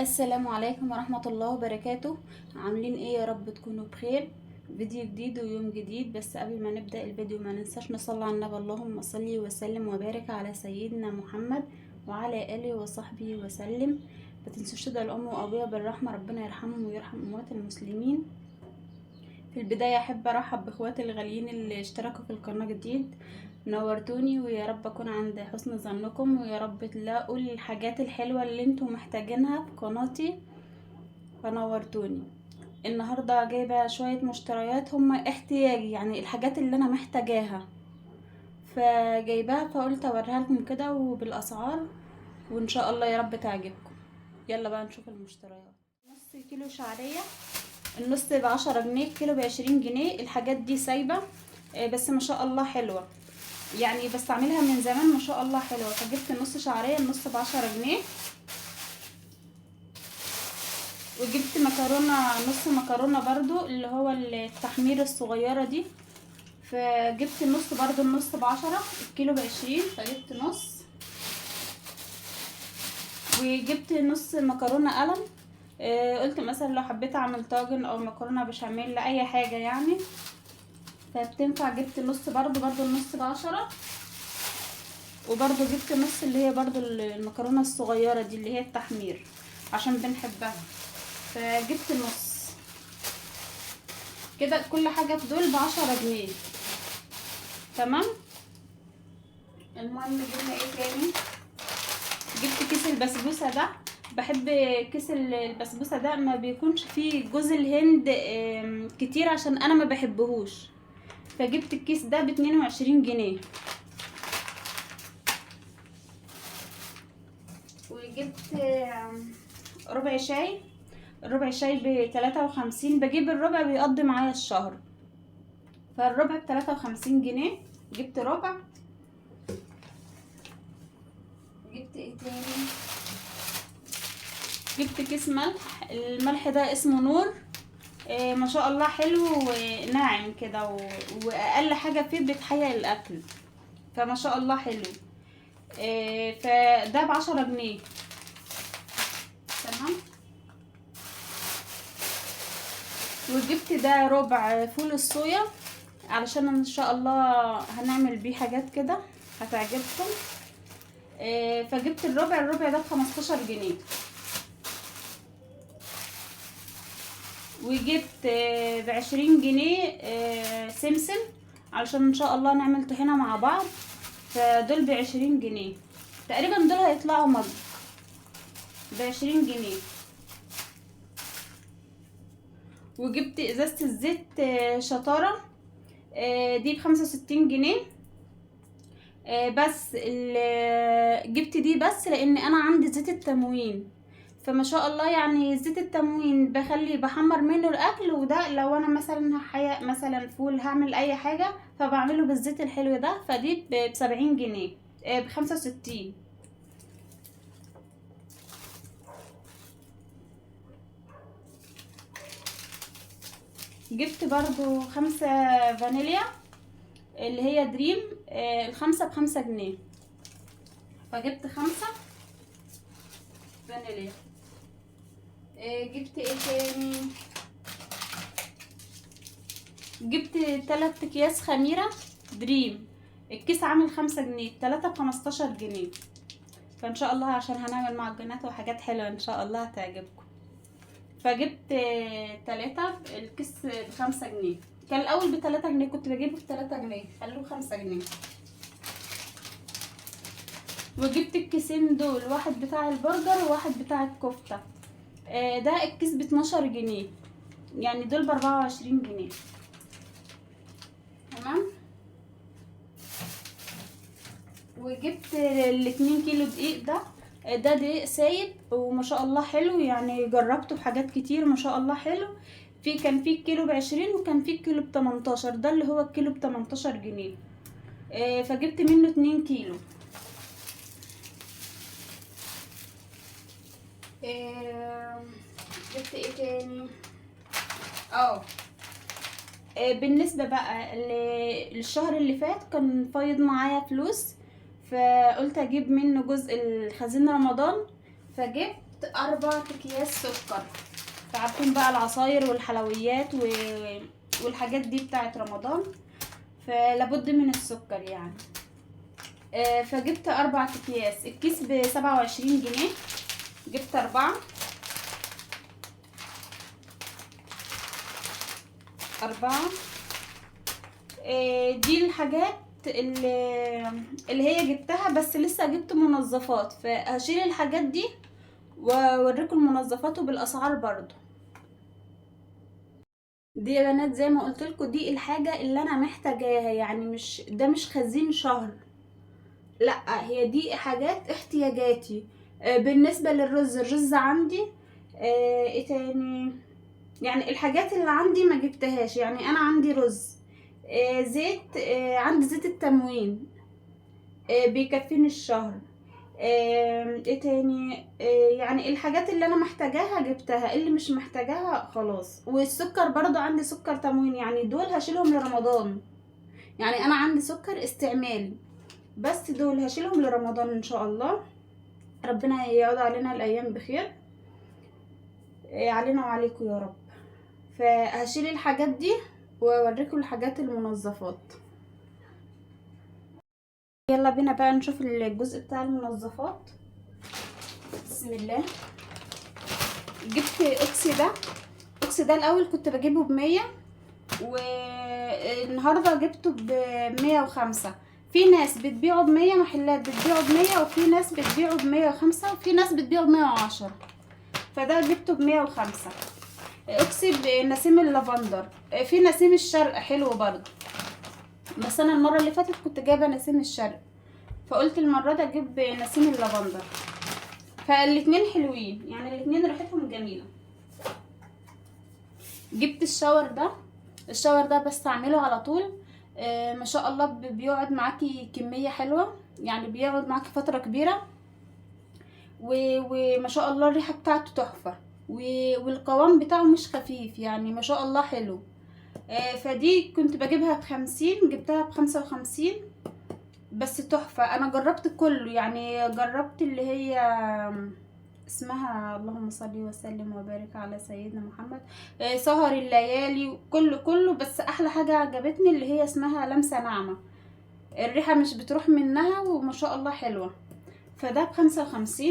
السلام عليكم ورحمة الله وبركاته. عاملين ايه؟ يا رب تكونوا بخير. فيديو جديد ويوم جديد. بس قبل ما نبدأ الفيديو ما ننساش نصلي على النبي، اللهم صل وسلم وبارك على سيدنا محمد وعلى آله وصحبه وسلم. ما تنسوش تدعوا الأم وأبويا بالرحمة، ربنا يرحمهم ويرحم أموات المسلمين. في البداية أحب أرحب بإخواتي الغاليين اللي اشتركوا في القناة جديد. نورتوني، ويا رب أكون عند حسن ظنكم، ويا رب تلاقوا الحاجات الحلوة اللي انتم محتاجينها في قناتي. فنورتوني. النهاردة جايبة شوية مشتريات هم احتياجي، يعني الحاجات اللي أنا محتاجاها فجايباها، فقلت أوريها لكم كده وبالأسعار، وإن شاء الله يا رب تعجبكم. يلا بقى نشوف المشتريات. نص كيلو شعرية، النص ب10 جنيه، الكيلو ب20 جنيه. الحاجات دي سايبة بس ما شاء الله حلوة، يعني بستعملها من زمان ما شاء الله حلوة. فجبت نص شعرية، النص ب10 جنيه. وجبت مكرونة، نص مكرونة برضو اللي هو التحمير الصغيرة دي، فجبت النص برضو، النص ب10، الكيلو ب20، فجبت نص. وجبت نص مكرونة قلم. قلت مثلا لو حبيت اعمل طاجن او مكرونة بشاميل لاي حاجة يعني، فبتنفع. جبت نص برضو النص ب10. وبرضو جبت نص اللي هي برضو المكرونة الصغيرة دي اللي هي التحمير عشان بنحبها، فجبت نص. كده كل حاجة في دول ب10 جنيه. تمام. المهم جبنا ايه تاني؟ جبت كيس البسبوسة ده. بحب كيس البسبوسة ده ما بيكونش فيه جوز الهند كتير عشان انا ما بحبهوش، فجبت الكيس ده ب22 جنيه. وجبت ربع شاي. الربع شاي ب53، بجيب الربع بيقضي معايا الشهر، فالربع ب53 جنيه. جبت ربع. جبت ايه تاني؟ جبت كيس ملح. الملح ده اسمه نور. ما شاء الله حلو وناعم كده واقل حاجة فيه بتحيق الاكل، فما شاء الله حلو. فده ب10 جنيه. تمام. وجبت ده ربع فول الصويا علشان ان شاء الله هنعمل بيه حاجات كده هتعجبكم. فجبت الربع ده ب15 جنيه. وجبت ب20 جنيه سمسم علشان ان شاء الله نعمل طحينة مع بعض، فدول ب20 جنيه تقريبا. دول هيطلعوا مج ب20 جنيه. وجبت ازازة الزيت شطارة دي ب65 جنيه. بس جبت دي بس لان انا عندي زيت التموين، فما شاء الله يعني زيت التموين بحمر منه الاكل، وده لو انا مثلا هحيق مثلا فول هعمل اي حاجة فبعمله بالزيت الحلو ده. فدي ب70 جنيه، ب65. جبت برضو 5 فانيليا اللي هي دريم، الخمسة ب5 جنيه، فجبت 5 فانيليا. جبت ايه تاني؟ جبت 3 اكياس خميرة دريم، الكيس عامل 5 جنيه، 3 ب15 جنيه. فان شاء الله عشان هنعمل معجنات وحاجات حلوة ان شاء الله هتعجبكم. فجبت 3 الكيس ب5 جنيه. كان الاول ب3 جنيه، كنت بجيبه ب3 جنيه، خلوه 5 جنيه. وجبت الكيسين دول، واحد بتاع البرجر وواحد بتاع الكفتة. ده الكيس ب12 جنيه، يعني دول ب24 جنيه. تمام. وجبت ال2 كيلو دقيق ده. ده دقيق سايب وما شاء الله حلو، يعني جربته في حاجات كتير ما شاء الله حلو. كان في الكيلو ب20 وكان في الكيلو ب18، ده اللي هو الكيلو ب18 جنيه. فجبت منه 2 كيلو. جبت ايه تاني؟ اه بالنسبة بقى للشهر اللي فات كان فايض معايا فلوس، فقلت اجيب منه جزء الخزين رمضان. فجبت جبت 4 اكياس سكر. فعارفين بقى العصاير والحلويات والحاجات دي بتاعت رمضان، فلابد من السكر يعني. فجبت 4 اكياس، الكيس ب27 جنيه. جبت 4. دي الحاجات اللي هي جبتها، بس لسه جبت منظفات، فهشيل الحاجات دي واوريكم المنظفات وبالاسعار برضو. دي يا بنات زي ما قلت لكم، دي الحاجه اللي انا محتاجاها، يعني مش خزين شهر، لا هي دي حاجات احتياجاتي. بالنسبه للرز، الرز عندي. ايه تاني؟ يعني الحاجات اللي عندي ما جبتهاش، يعني انا عندي رز، زيت، عندي زيت التموين، بيكفيني الشهر. ايه تاني؟ يعني الحاجات اللي انا محتاجاها جبتها، اللي مش محتاجاها خلاص. والسكر برضو عندي سكر تموين، يعني دول هشيلهم لرمضان. يعني انا عندي سكر استعمالي، بس دول هشيلهم لرمضان ان شاء الله. ربنا يعود علينا الايام بخير، علينا وعليكم يا رب. فهشيل الحاجات دي واوريكم الحاجات المنظفات. يلا بينا بقى نشوف الجزء بتاع المنظفات. بسم الله. جبت اوكسي ده. اوكسي ده الاول كنت بجيبه ب100، والنهارده جبته ب105. في ناس بتبيعه ب100، محلات بتبيعه ب100، وفي ناس بتبيعه ب105، وفي ناس بتبيعه ب110. فده جبته ب105. اوكسي بنسيم اللافندر. في نسيم الشرق حلو برضه، بس انا المره اللي فاتت كنت جايبه نسيم الشرق، فقلت المره دي اجيب نسيم اللافندر. فالاتنين حلوين، يعني الاتنين ريحتهم جميله. جبت الشاور ده. الشاور ده بستعمله على طول. ما شاء الله بيقعد معاكي كميه حلوه، يعني بيقعد معاكي فتره كبيره، وما شاء الله الريحه بتاعته تحفه، والقوام بتاعه مش خفيف، يعني ما شاء الله حلو. فدي كنت بجيبها ب50، جبتها ب55، بس تحفة. انا جربت كله، يعني جربت اللي هي اسمها اللهم صل وسلم وبارك على سيدنا محمد، سهر الليالي، كله. بس احلى حاجة عجبتني اللي هي اسمها لمسة ناعمة، الريحة مش بتروح منها، وما شاء الله حلوة. فده ب55.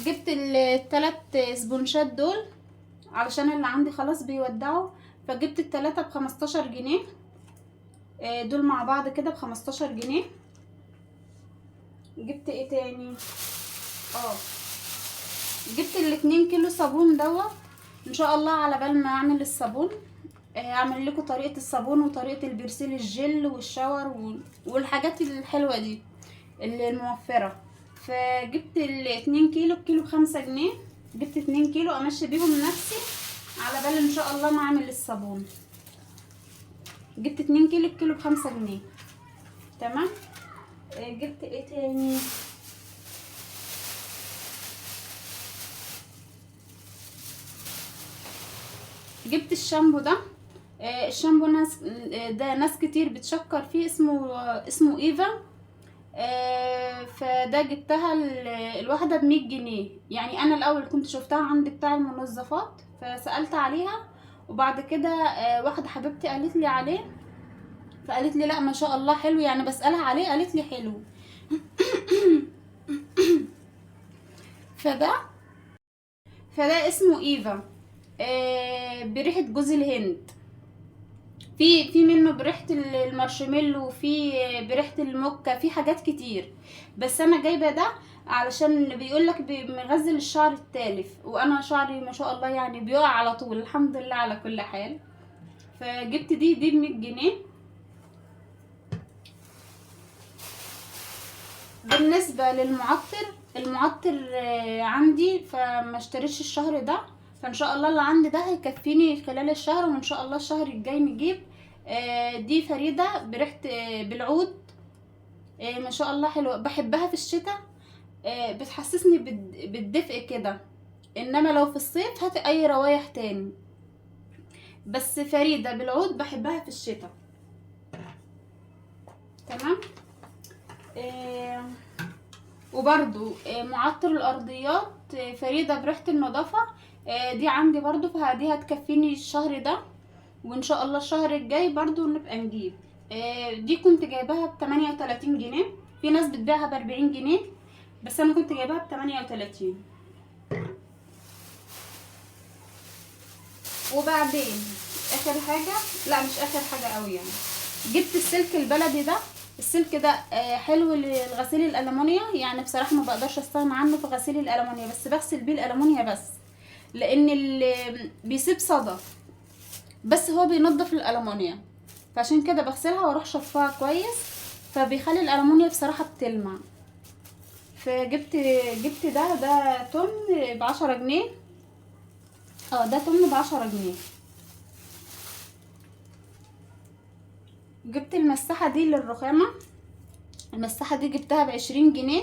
جبت التلات سبونشات دول علشان اللي عندي خلاص بيودعوا، فجبت التلاتة ب15 جنيه. دول مع بعض كده ب15 جنيه. جبت ايه تاني؟ جبت ال2 كيلو صابون دوت. ان شاء الله على بال ما اعمل الصابون، اعمل لكم طريقة الصابون وطريقة البرسيل الجل والشاور والحاجات الحلوة دي اللي الموفرة. فجبت ال2 كيلو، الكيلو ب5 جنيه. جبت 2 كيلو امشي بيهم نفسي على بال ان شاء الله ما اعمل الصابون. جبت 2 كيلو، الكيلو ب5 جنيه. تمام. جبت ايه تاني؟ جبت الشامبو ده. الشامبو ناس كتير بتشكر فيه، اسمه ايفا. فده جبتها الواحدة ب100 جنيه. يعني انا الاول كنت شفتها عند بتاع المنظفات، فسألت عليها، وبعد كده واحدة حبيبتي قالت لي عليه، فقالت لي لا ما شاء الله حلو، يعني بسألها عليه قالت لي حلو. فده اسمه ايفا. بريحة جوز الهند. في منه بريحة المارشميلو، وفي بريحة الموكا، في حاجات كتير، بس انا جايبة ده علشان بيقولك بيغذي الشعر التالف، وانا شعري ما شاء الله يعني بيقع على طول، الحمد لله على كل حال. فجبت دي ب100 جنيه. بالنسبة للمعطر، عندي، فما اشتريتش الشهر ده، فان شاء الله اللي عندي ده هيكفيني خلال الشهر، وان شاء الله الشهر الجاي نجيب. دي فريدة بريحة بالعود. ما شاء الله حلوة، بحبها في الشتاء. بتحسسني بالدفء كده، انما لو في الصيف هات اي روايح تاني، بس فريدة بالعود بحبها في الشتاء. تمام. وبرضو معطر الارضيات فريدة بريحة النظافة، دي عندي برضو، فدي هتكفيني الشهر ده، وان شاء الله الشهر الجاي برضو نبقى نجيب. دي كنت جايباها ب38 جنيه، في ناس بتبيعها ب40 جنيه، بس انا كنت جايباها ب38. وبعدين اخر حاجة، لا مش اخر حاجة قوي يعني، جبت السلك البلدي ده. السلك ده حلو للغسيل الالمونيا، يعني بصراحة ما بقدرش استغنى عنه في غسيل الالمونيا، بس بغسل بيه الالمونيا بس، لان بيسيب صدى، بس هو بينضف الالمونيا، فعشان كده بغسلها واروح شطفها كويس، فبيخلي الالمونيا بصراحة بتلمع. جبت ده تمن ب10 جنيه. ده تمن ب10 جنيه. جبت المساحة دي للرخامة، المساحة دي جبتها ب20 جنيه،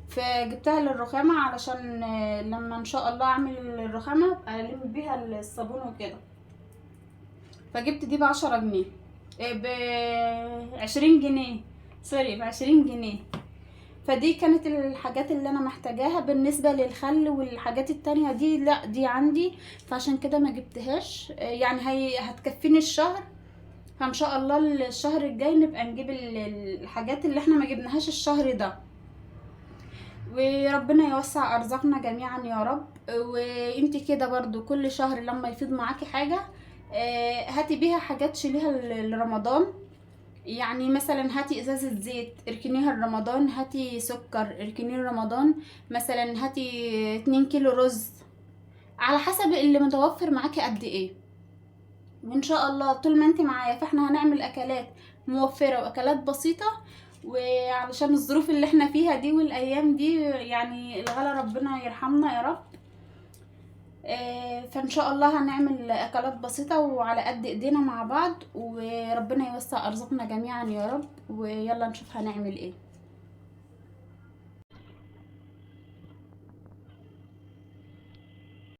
فجبتها للرخامة علشان لما ان شاء الله اعمل الرخامة الم بيها الصابون وكده. فجبت دي ب10 جنيه، ب20 جنيه، سوري ب20 جنيه. فدي كانت الحاجات اللي انا محتاجاها. بالنسبة للخل والحاجات التانية دي لا، دي عندي، فعشان كده ما جبتهاش، يعني هي هتكفيني الشهر، فان شاء الله الشهر الجاي نبقى نجيب الحاجات اللي احنا ما جبناهاش الشهر ده، وربنا يوسع ارزاقنا جميعا يا رب. وانتي كده برضو كل شهر لما يفيض معاكي حاجة هاتي بيها حاجات شيليها لرمضان، يعني مثلا هاتي ازازة زيت اركنيها لرمضان، هاتي سكر اركنيه لرمضان، مثلا هاتي 2 كيلو رز، على حسب اللي متوفر معاكي قد ايه. وان شاء الله طول ما انت معايا فاحنا هنعمل اكلات موفرة واكلات بسيطة، وعلشان الظروف اللي احنا فيها دي والايام دي يعني الغلا ربنا يرحمنا يا رب. فان شاء الله هنعمل اكلات بسيطة وعلى قد ايدينا مع بعض، وربنا يوسع ارزاقنا جميعا يا رب. ويلا نشوف هنعمل ايه.